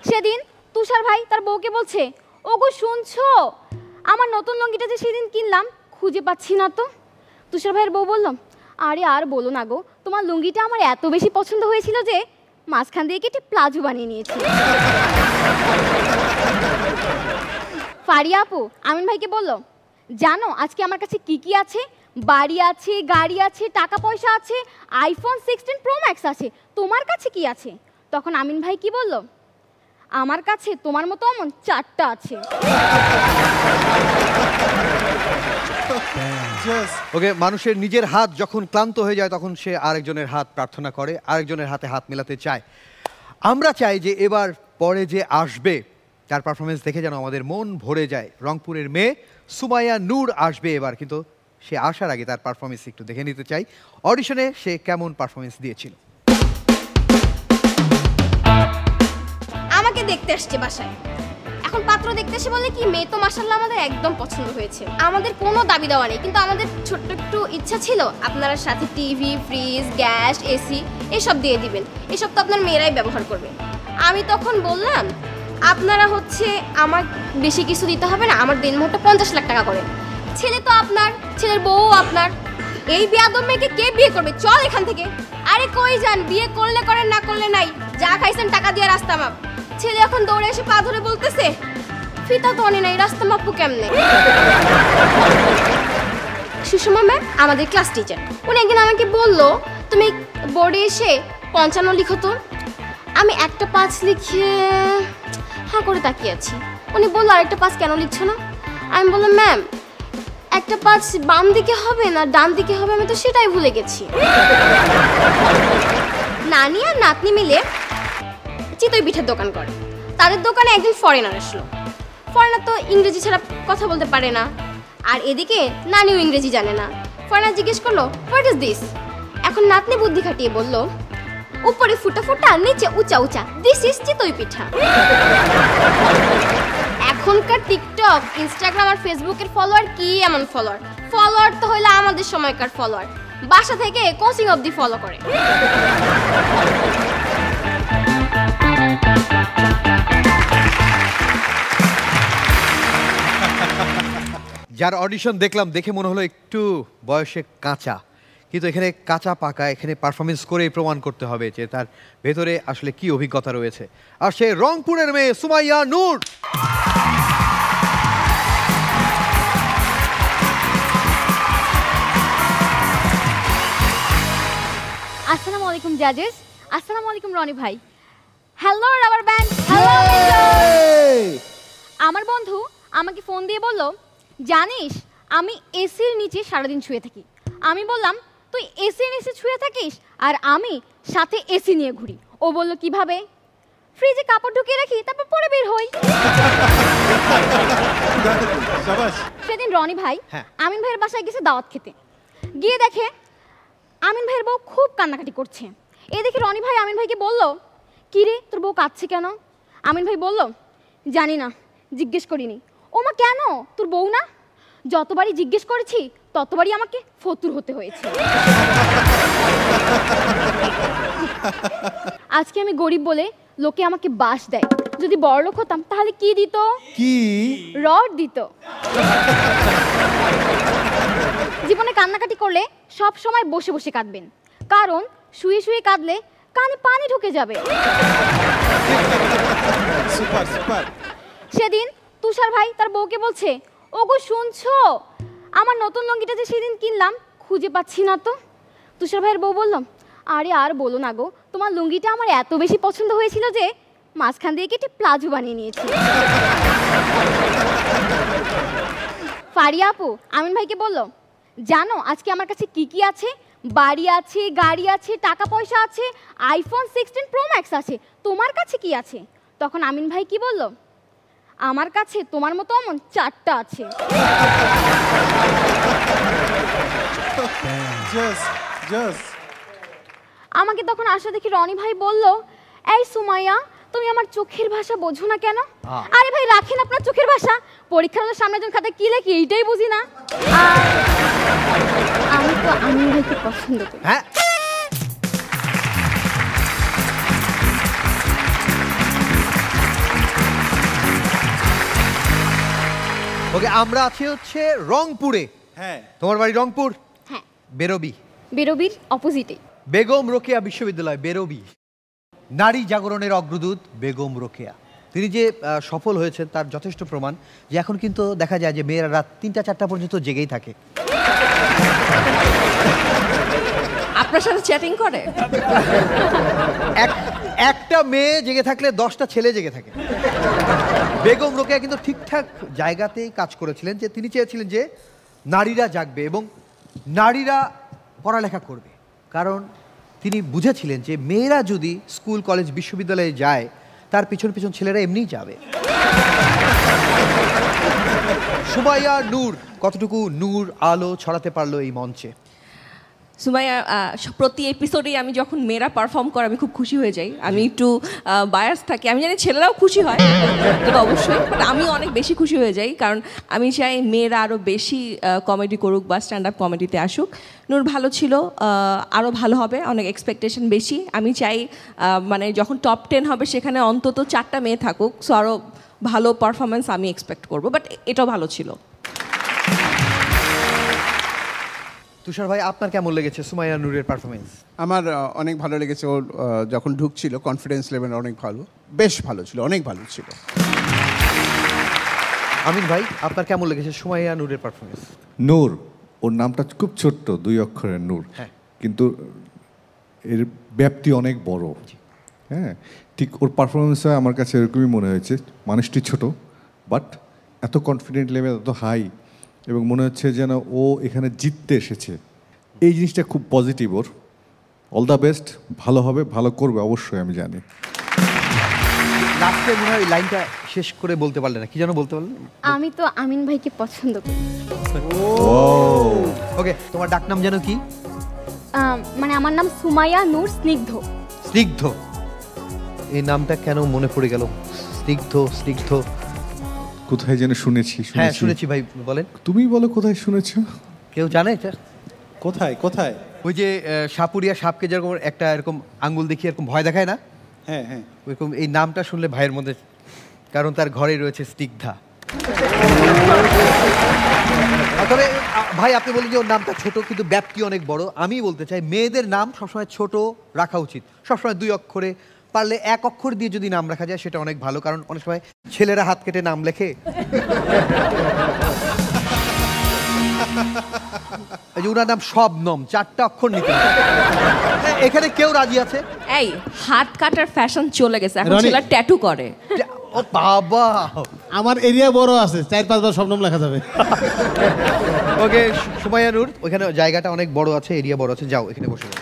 সেদিন তুষার ভাই তার বউকে বলছে, ওগো শুনছো, আমার নতুন লুঙ্গিটা যে সেদিন কিনলাম খুঁজে পাচ্ছি না তো। তুষার ভাইয়ের বউ বলল, আরে আর বলো না গো, তোমার লুঙ্গিটা আমার এত বেশি পছন্দ হয়েছিল যে মাঝখান দিয়ে কেটে প্লাজো বানিয়ে নিয়েছি। ফারিয়া আপু আমিন ভাইকে বলল, জানো আজকে আমার কাছে কি কি আছে? বাড়ি আছে, গাড়ি আছে, টাকা পয়সা আছে, আইফোন 16 প্রো ম্যাক্স আছে, তোমার কাছে কি আছে? তখন আমিন ভাই কি বলল, আমার কাছে তোমার মতো এমন 4টা আছে। ওকে, মানুষের নিজের হাত যখন ক্লান্ত হয়ে যায় তখন সে আরেকজনের হাত প্রার্থনা করে, আরেকজনের হাতে হাত মেলাতে চায়। আমরা চাই যে এবার পরে যে আসবে তার পারফরমেন্স দেখে যেন আমাদের মন ভরে যায়। রংপুরের মেয়ে সুমাইয়া নূর আসবে এবার, কিন্তু সে আসার আগে তার পারফরমেন্স একটু দেখে নিতে চাই। অডিশনে সে কেমন পারফরমেন্স দিয়েছিল। আমাকে দেখতে আসছে বাসায়, এখন পাত্র দেখতে এসে বলে কি, মেয়ে তো মাশাআল্লাহ আমাদের একদম পছন্দ হয়েছে। আমাদের কোনো দাবি দেওয়া নেই, কিন্তু আমাদের ছোট্ট একটু ইচ্ছা ছিল আপনারা সাথে টিভি, ফ্রিজ, গ্যাস, এসি এসব দিয়ে দিবেন, এসব তো আপনার মেয়েরাই ব্যবহার করবে। আমি তখন বললাম, আপনারা হচ্ছে আমার বেশি কিছু দিতে হবে না, আমার দিনমোটটা 50 লাখ টাকা করে। ছেলে তো আপনার, ছেলের বউ আপনার, এই বিয়াদব মেয়েকে কে বিয়ে করবে, চল এখান থেকে। আরে কই যান, বিয়ে করলে করেন, না করলে নাই, যা খাইছেন টাকা দিয়ে রাস্তা মাপ। ছেলে এখন দৌড়ে এসে পা ধরে বলতেছে, ফিতা তো আনে নাই, রাস্তা মাপবো কেমনে? সুষমা ম্যাম আমাদের ক্লাস টিচার, উনি একদিন আমাকে বললো, তুমি বোর্ডে এসে 55 লিখো তো। আমি একটা 5 লিখে হ্যাঁ করে তাকিয়ে আছি। উনি বললো, আরেকটা 5 কেন লিখছো না? আমি বললাম, ম্যাম একটা 5 বাম দিকে হবে না ডান দিকে হবে, আমি তো সেটাই ভুলে গেছি। নানি আর নাতনি মিলে চিতই পিঠার দোকান করে। তাদের দোকানে একদিন ফরেনার আসলো। ফরেনার তো ইংরেজি ছাড়া কথা বলতে পারে না, আর এদিকে নানিও ইংরেজি জানে না। ফরেনার জিজ্ঞেস করলো, হোয়াট ইজ দিস? এখন নাতনি বুদ্ধি খাটিয়ে বলল, উপরে ফুটা ফুটা, নিচে উঁচা উঁচা, দিস ইজ চিতই পিঠা। এখনকার টিকটক, ইনস্টাগ্রাম আর ফেসবুকের ফলোয়ার কি এমন ফলোয়ার? ফলোয়ার তো হইলো আমাদের সময়কার ফলোয়ার, বাসা থেকে কোচিং অবধি ফলো করে। যার অডিশন দেখলাম দেখে মনে হলো একটু বয়সে কাঁচা, কিন্তু এখানে কাঁচা পাকা, এখানে পারফরমেন্স করেই প্রমাণ করতে হবে যে তার ভেতরে আসলে কি অভিজ্ঞতা রয়েছে। আর সে রংপুরের মেয়ে সুমাইয়া নূর। আসসালামু আলাইকুম জাজেস, আসসালামু আলাইকুম রনি ভাই। Hello rubber band, hello. আমার বন্ধু আমাকে ফোন দিয়ে বলল, জানিস আমি এসির নিচে সারাদিন শুয়ে থাকি। আমি বললাম, তুই এসির নিচে শুয়ে থাকিস আর আমি সাথে এসি নিয়ে ঘুরি। ও বলল, কিভাবে? ফ্রিজে কাপড় ঢুকিয়ে রাখি, তারপর পরে বের হই। সেদিন রনি ভাই আমিন ভাইয়ের বাসায় গেছে দাওয়াত খেতে, গিয়ে দেখে আমিন ভাইয়ের বউ খুব কান্নাকাটি করছে। এ দেখে রনি ভাই আমিন ভাইকে বলল, কি রে তোর বউ কাঁদছে কেন? আমিন ভাই বলল, জানি না, জিজ্ঞেস করিনি। ও মা, কেন? তোর বউ না? যতবারই জিজ্ঞেস করেছি ততবারই আমাকে ফতুর হতে হয়েছে। আজকে আমি গরিব বলে লোকে আমাকে বাস দেয়, যদি বড়লোক হতাম তাহলে কি দিত? কি? রড দিত। জীবনে কান্নাকাটি করলে সব সময় বসে বসে কাঁদবেন, কারণ শুয়ে শুয়ে কাঁদলে কানে পানি ঢুকে যাবে। Super super. সেদিন তুষার ভাই তার বউকে বলছে, ওগো শুনছো, আমার নতুন লুঙ্গিটা যে সেদিন কিনলাম খুঁজে পাচ্ছি না তো। তুষার ভাইয়ের বউ বলল, আরে আর বলো না গো, তোমার লুঙ্গিটা আমার এত বেশি পছন্দ হয়েছিল যে মাঝখান দিয়ে কেটে প্লাজো বানিয়ে নিয়েছি। ফারিয়া আপু আমিন ভাইকে বলল, জানো আজকে আমার কাছে কি কি আছে? বাড়ি আছে, গাড়ি আছে, টাকা পয়সা আছে, আইফোন 16 প্রো ম্যাক্স আছে, তোমার কাছে কি আছে? তখন আমিন ভাই কি বলল, আমার কাছে তোমার মতো এমন 4টা আছে। আমাকে তখন আসা দেখি রনি ভাই বলল, এই সুমাইয়া, তুমি আমার চোখের ভাষা বোঝো না কেন? আরে ভাই রাখেন আপনার চোখের ভাষা, পরীক্ষার হলে সামনে জন খাতায় কি লেখি এইটাই বুঝি না। আমি তো আমিন ভাইকে পছন্দ করি। হ্যাঁ, ওকে, আমরা আছি হচ্ছে রংপুরে। হ্যাঁ, তোমার বাড়ি রংপুর? হ্যাঁ, বেরোবি। বেরোবির অপোজিটে। বেগম রোকেয়া বিশ্ববিদ্যালয়, বেরোবি। নারী জাগরণের অগ্রদূত বেগম রোকেয়া, তিনি যে সফল হয়েছেন তার যথেষ্ট প্রমাণ যে এখন কিন্তু দেখা যায় যে মেয়েরা রাত 3টা-4টা পর্যন্ত জেগেই থাকে। আপনার সাথে চ্যাটিং করে? একটা মেয়ে জেগে থাকলে 10টা ছেলে জেগে থাকে। বেগম রোকেয়া কিন্তু ঠিকঠাক জায়গাতেই কাজ করেছিলেন, যে তিনি চেয়েছিলেন যে নারীরা জাগবে এবং নারীরা পড়ালেখা করবে, কারণ তিনি বুঝেছিলেন যে মেয়েরা যদি স্কুল কলেজ বিশ্ববিদ্যালয়ে যায় তার পিছন পিছন ছেলেরা এমনিই যাবে। সুমাইয়া নূর কতটুকু নূর আলো ছড়াতে পারলো এই মঞ্চে? সুমাইয়া, প্রতি এপিসোডেই আমি যখন মেয়েরা পারফর্ম করে আমি খুব খুশি হয়ে যাই। আমি একটু বায়াস থাকি, আমি জানি ছেলেরাও খুশি হয় তবে অবশ্যই, বাট আমি অনেক বেশি খুশি হয়ে যাই, কারণ আমি চাই মেয়েরা আরও বেশি কমেডি করুক বা স্ট্যান্ড আপ কমেডিতে আসুক। নূর ভালো ছিল, আরও ভালো হবে, অনেক এক্সপেকটেশন বেশি। আমি চাই মানে যখন টপ 10 হবে সেখানে অন্তত 4টা মেয়ে থাকুক, সো আরও ভালো পারফরমেন্স আমি এক্সপেক্ট করবো, বাট এটাও ভালো ছিল। তুষার ভাই, আপনার কেমন লেগেছে সুমাইয়া নূরের পারফরমেন্স? আমার অনেক ভালো লেগেছে। ওর যখন ঢুকছিল কনফিডেন্স লেভেল অনেক ভালো, বেশ ভালো ছিল, অনেক ভালো ছিল। আমিন ভাই, আপনার কেমন লেগেছে সুমাইয়া নূরের পারফরমেন্স? নূর, ওর নামটা খুব ছোট্ট, 2 অক্ষরের নূর, কিন্তু এর ব্যাপ্তি অনেক বড়। হ্যাঁ, ঠিক ওর পারফরমেন্সে আমার কাছে এরকমই মনে হয়েছে। মানুষটি ছোট, বাট এত কনফিডেন্ট লেভেল এত হাই, এবং মনে হচ্ছে যেন ও এখানে জিততে এসেছে। এই জিনিসটা খুব positive or. All the best, ভালো হবে, ভালো করবে অবশ্যই, আমি জানি। লাস্টে মনে হয় লাইনটা শেষ করে বলতে পারলেন না, কি যেন বলতে পারলেন? আমি তো আমিন ভাইকে পছন্দ করি। ওকে, তোমার ডাকনাম যেন কি? মানে আমার নাম সুমাইয়া নূর স্নিগ্ধ। স্নিগ্ধ, এই নামটা কেন মনে পড়ে গেল? স্নিগ্ধ, স্নিগ্ধ কোথায় যেন শুনেছি। হ্যাঁ শুনেছি ভাই, বলেন। তুমি বলো কোথায় শুনেছো? কেউ জানে এটা? কোথায় কোথায়? ওই যে সাপুরিয়া সাপকে যেরকম একটা এরকম আঙ্গুল দেখিয়ে এরকম ভয় দেখায় না, হ্যাঁ হ্যাঁ, ওইরকম এই নামটা শুনলে ভাইয়ের মধ্যে, কারণ তার ঘরে রয়েছে স্নিগ্ধা। তবে ভাই আপনি বলেন যে ওর নামটা ছোট কিন্তু ব্যাপ্তি অনেক বড়। আমি বলতে চাই মেয়েদের নাম সবসময় ছোট রাখা উচিত, সবসময় 2 অক্ষরে, পারলে 1 অক্ষর দিয়ে যদি নাম রাখা যায় সেটা অনেক ভালো, কারণ অনেক সময় ছেলেরা হাত কেটে নাম লেখে। ওনার নাম শবনম, 4টা অক্ষর নিতে হবে। এখানে কেউ রাজি আছে? এই হাত কাটার ফ্যাশন চলে গেছে, এখন ছেলেরা ট্যাটু করে। ও বাবা, আমার এরিয়া বড় আছে, 4-5 বার শবনম লেখা যাবে। ওকে সুমাইয়া নূর, ওইখানে জায়গাটা অনেক বড় আছে, এরিয়া বড় আছে, যাও এখানে বসে যাও।